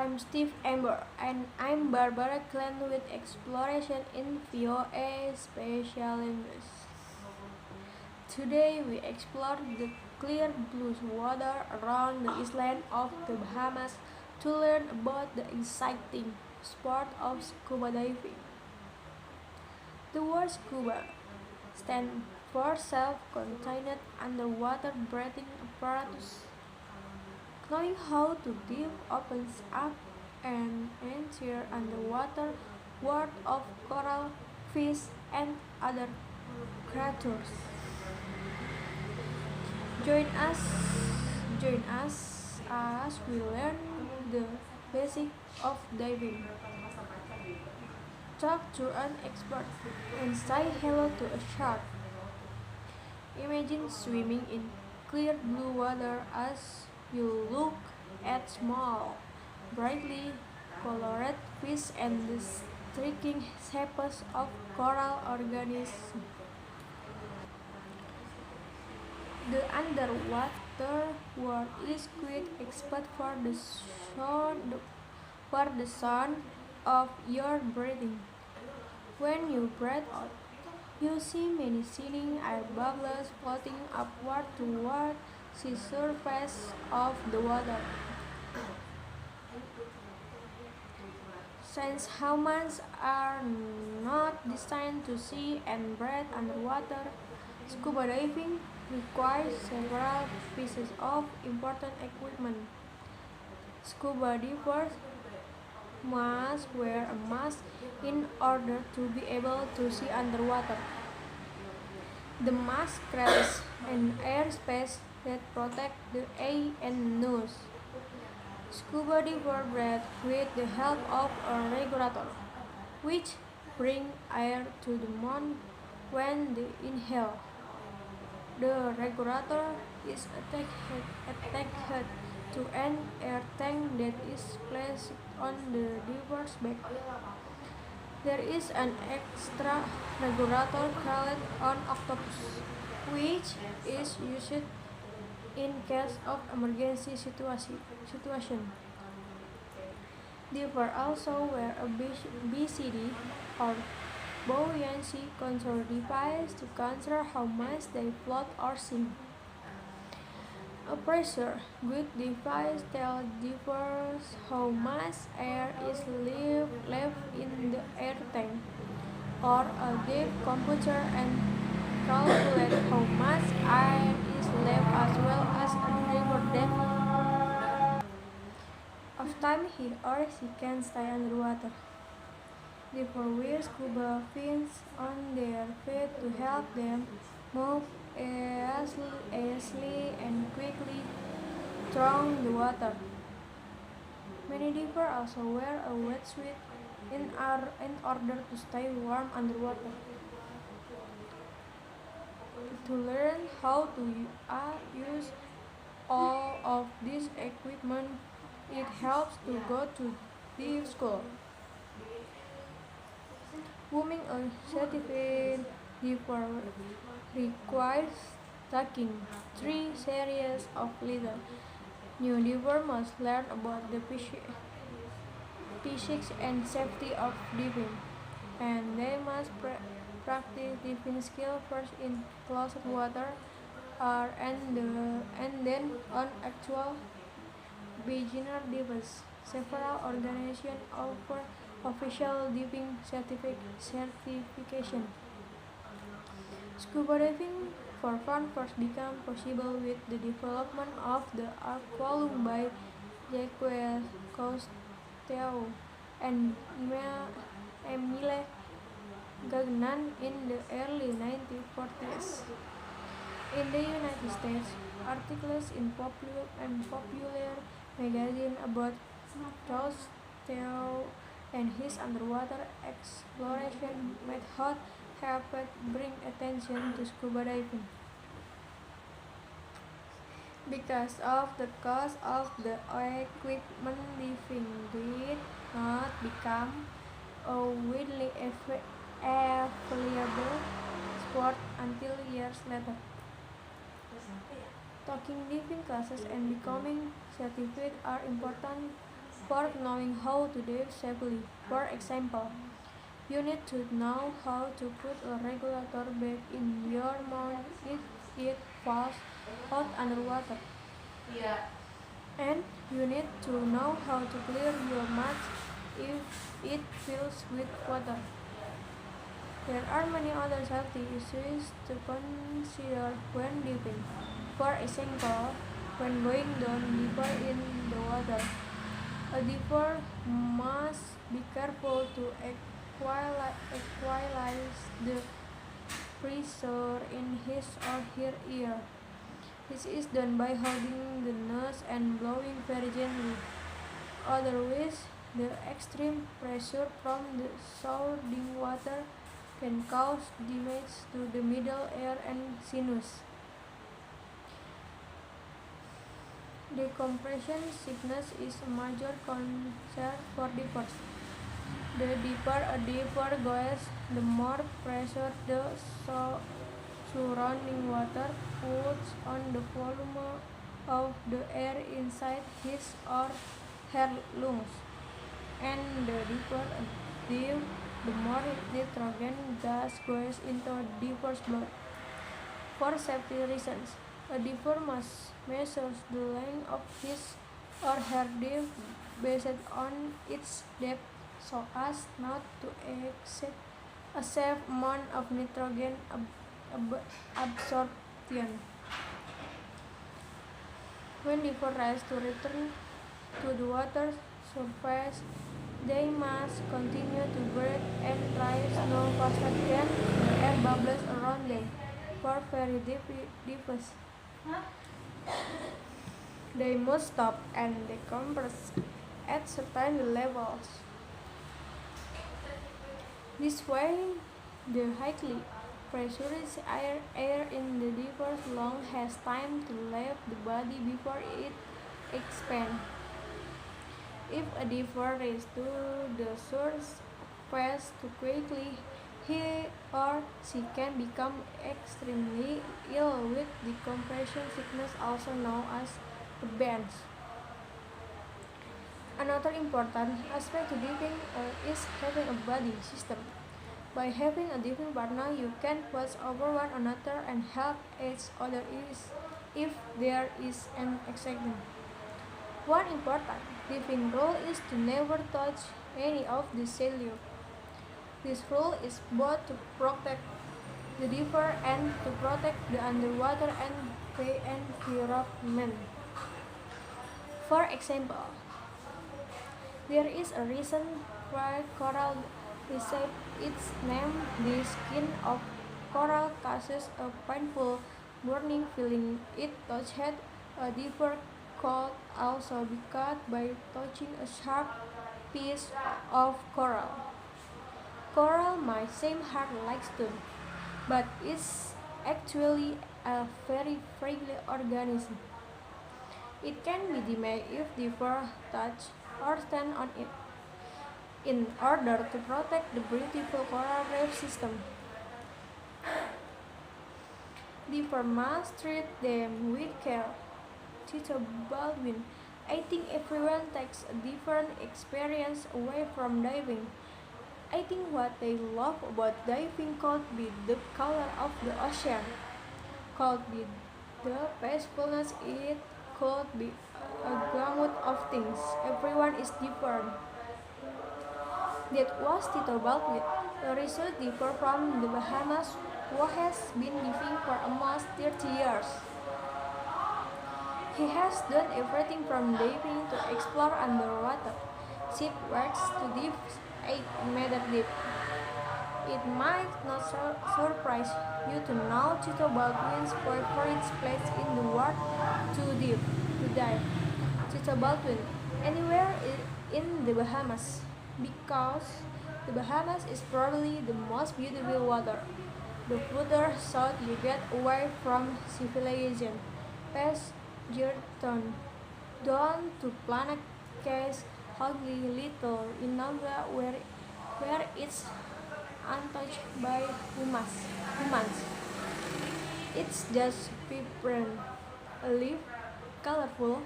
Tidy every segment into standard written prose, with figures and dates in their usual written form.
I'm Steve Amber, and I'm Barbara Clan with Exploration in VOA Special English. Today we explore the clear blue water around the island of the Bahamas to learn about the exciting sport of scuba diving. The word scuba stands for self-contained underwater breathing apparatus. Knowing how to dive opens up an entire underwater world of coral, fish, and other creatures. Join us, join us as we learn the basics of diving. Talk to an expert and say hello to a shark. Imagine swimming in clear blue water as you look at small, brightly colored fish and the striking shapes of coral organisms. The underwater world is quite except for the sound of your breathing. When you breathe out, you see many shining air bubbles floating upward toward the surface of the water. Since humans are not designed to see and breathe underwater, scuba diving requires several pieces of important equipment. Scuba divers must wear a mask in order to be able to see underwater. The mask creates an airspace that protects the eye and nose. Scuba diver breathe with the help of a regulator, which brings air to the mouth when they inhale. The regulator is attached to an air tank that is placed on the diver's back. There is an extra regulator called on octopus, which is used in case of emergency situation. Divers also wear a BCD or buoyancy control device to control how much they float or sink. A pressure gauge device tells divers how much air is left in the air tank, or a depth computer and calculate how much air is left as well as a driver depth of time he or she can stay underwater. Divers wear scuba fins on their feet to help them move easily and quickly through the water. Many divers also wear a wetsuit in order to stay warm underwater. To learn how to use all of this equipment, it helps to go to dive school. Becoming a certified diver requires taking three series of lessons. New divers must learn about the physics and safety of diving, and they must practice diving skills first in closed water and then on actual beginner divers. Several organizations offer official diving certification. Scuba diving for fun first became possible with the development of the aquarium by Jacques Cousteau and Emile Gagnan in the early 1940s. In the United States, articles in popular magazines about Cousteau and his underwater exploration method helped bring attention to scuba diving. Because of the cost of the equipment, diving did not become a widely available sport until years later. Taking diving classes and becoming certified are important for knowing how to dive safely. For example, you need to know how to put a regulator back in your mouth if it falls out underwater. And you need to know how to clear your mouth if it fills with water. There are many other safety issues to consider when diving. For example, when going down deeper in the water, a diver must be careful to equalize the pressure in his or her ear. This is done by holding the nose and blowing very gently. Otherwise, the extreme pressure from the surrounding water can cause damage to the middle ear and sinus. Decompression sickness is a major concern for divers. The deeper a diver goes, the more pressure the surrounding water puts on the volume of the air inside his or her lungs. And the deeper a dive, the more nitrogen gas goes into a diver's blood. For safety reasons, a diver must measure the length of his or her dive based on its depth so as not to exceed a safe amount of nitrogen absorption. When divers rise to return to the water surface, they must continue to breathe and rise no faster than the air bubbles around them. For very deep divers, they must stop and decompress at certain levels. This way, the highly pressurized air in the diver's lungs has time to leave the body before it expands. If a diver races to the surface too quickly, he or she can become extremely ill with decompression sickness, also known as the bends. Another important aspect to diving is having a buddy system. By having a diving partner, you can watch over one another and help each other if there is an accident. One important diving rule is to never touch any of the cellular. This rule is both to protect the diver and to protect the underwater environment. For example, there is a reason why coral received its name. The skin of coral causes a painful burning feeling it touched. A diver could also be cut by touching a sharp piece of coral. Coral might seem hard like stone, but it's actually a very fragile organism. It can be damaged if divers touch or stand on it. In order to protect the beautiful coral reef system, divers must treat them with care. Tito Baldwin, I think everyone takes a different experience away from diving. I think what they love about diving could be the color of the ocean, could be the peacefulness, it could be a gamut of things. Everyone is different. That was Tito Baldwin, a research diver from the Bahamas who has been diving for almost 30 years. He has done everything from diving to explore underwater shipwrecks to dive 8-meter deep. It might not surprise you to know Tito Baldwin's favorite place in the world to dive. Tito Baldwin, anywhere in the Bahamas, because the Bahamas is probably the most beautiful water. The further south you get away from civilization, past Jordan, down to Planet Case, ugly little Inanga where it's untouched by humans. It's just vibrant, alive, colorful,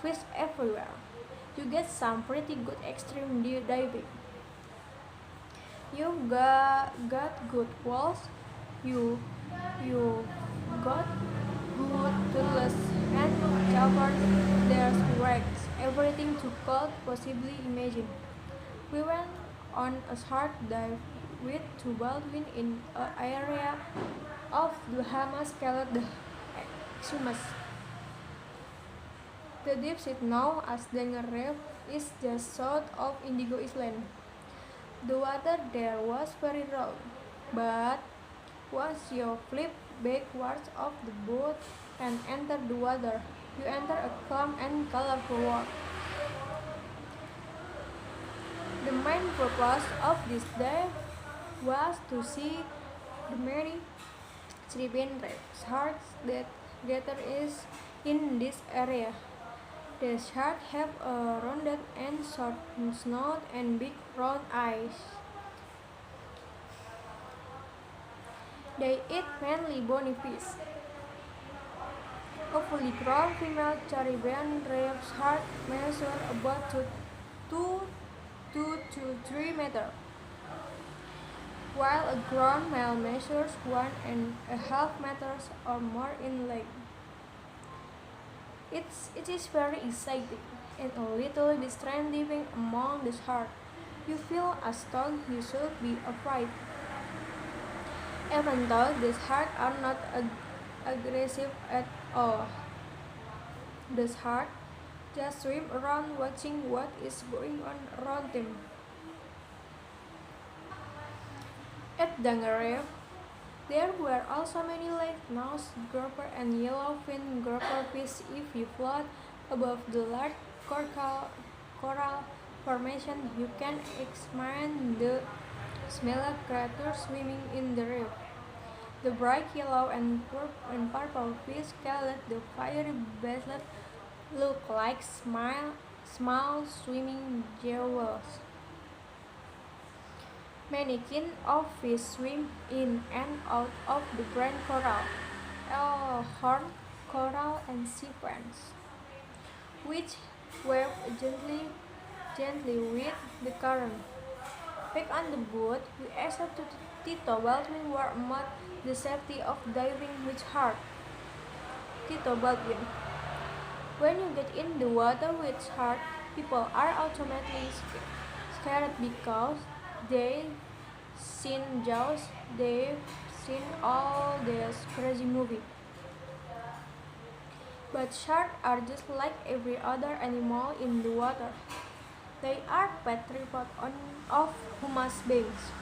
fish everywhere. You get some pretty good extreme diving. You got good walls. You you got good tools and choppers. There's wrecks. Everything you could possibly imagine. We went on a short dive with two Baldwin in an area of the Bahamas called the Exumas. The deep sea known as Danger Reef is just south of Indigo Island. The water there was very raw, but once you flip backwards of the boat and enter the water, you enter a calm and colorful world. The main purpose of this dive was to see the many Caribbean sharks that gather is in this area. The sharks have a rounded and short snout and big round eyes. They eat mainly bony fish. A fully grown female Caribbean reef shark measures about 2 to 3 meters, while a grown male measures 1.5 meters or more in length. It is very exciting and a little bit strange living among the sharks. You feel as though you should be afraid, even though the sharks are not aggressive at all. The sharks just swim around watching what is going on around them. At Dangaref, there were also many lake-nosed grouper and yellowfin grouper fish. If you float above the large coral formation, you can examine the smaller creatures swimming in the reef. The bright yellow and purple fish called the fiery baitlet look like small swimming jewels. Many kinds of fish swim in and out of the grand coral, horned coral and sea ferns, which wave gently with the current. Back on the boat, we asked to Tito Baldwin were about the safety of diving with heart. Tito Baldwin: when you get in the water with heart, people are automatically scared because they've seen Jaws, they've seen all these crazy movies. But sharks are just like every other animal in the water. They are petrified of human beings.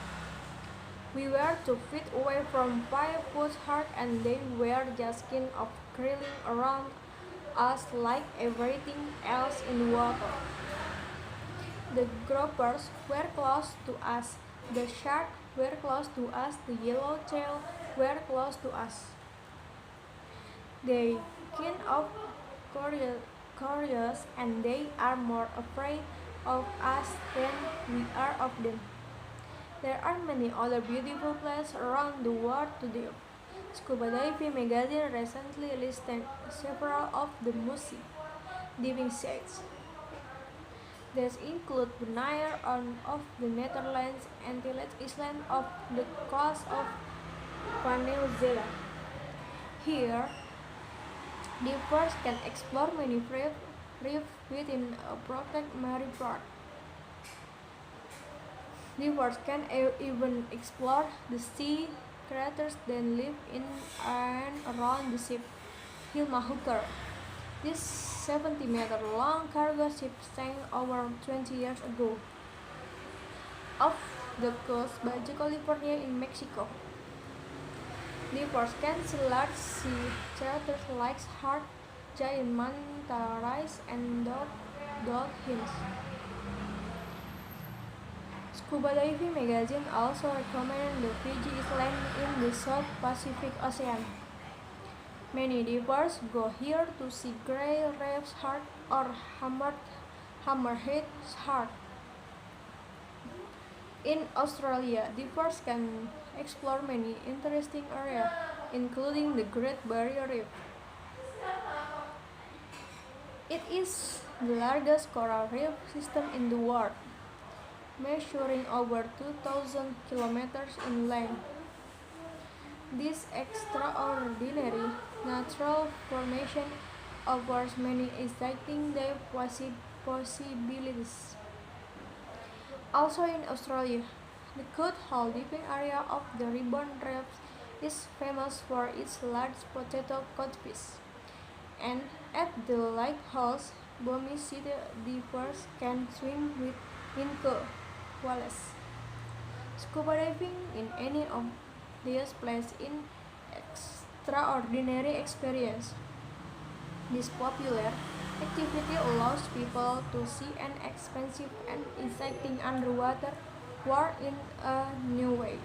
We were 2 feet away from 5 foot sharks and they were just kind of crawling around us like everything else in the water. The groupers were close to us. The sharks were close to us. The yellowtail were close to us. They kind of curious and they are more afraid of us than we are of them. There are many other beautiful places around the world to dive. Scuba Diving magazine recently listed several of the most diving sites. These include Bonaire of the Netherlands and Antilles Island off the coast of Venezuela. Here, divers can explore many reefs within a protected marine park. Divers can even explore the sea creatures that live in and around the ship. Hilma Hooker. This 70-meter-long cargo ship sank over 20 years ago off the coast of Baja California in Mexico. Divers can see large sea creatures like sharks, giant manta rays, and dolphins. Scuba Diving magazine also recommends the Fiji Island in the South Pacific Ocean. Many divers go here to see grey reef shark or hammerhead shark. In Australia, divers can explore many interesting areas, including the Great Barrier Reef. It is the largest coral reef system in the world, measuring over 2,000 kilometers in length. This extraordinary natural formation offers many exciting dive possibilities. Also in Australia, the Coot-Hall diving area of the Ribbon Reefs is famous for its large potato codfish, and at the lighthouse, Bomi City divers can swim with Minke whales. Scuba diving in any of these places is extraordinary experience. This popular activity allows people to see an expensive and exciting underwater world in a new way.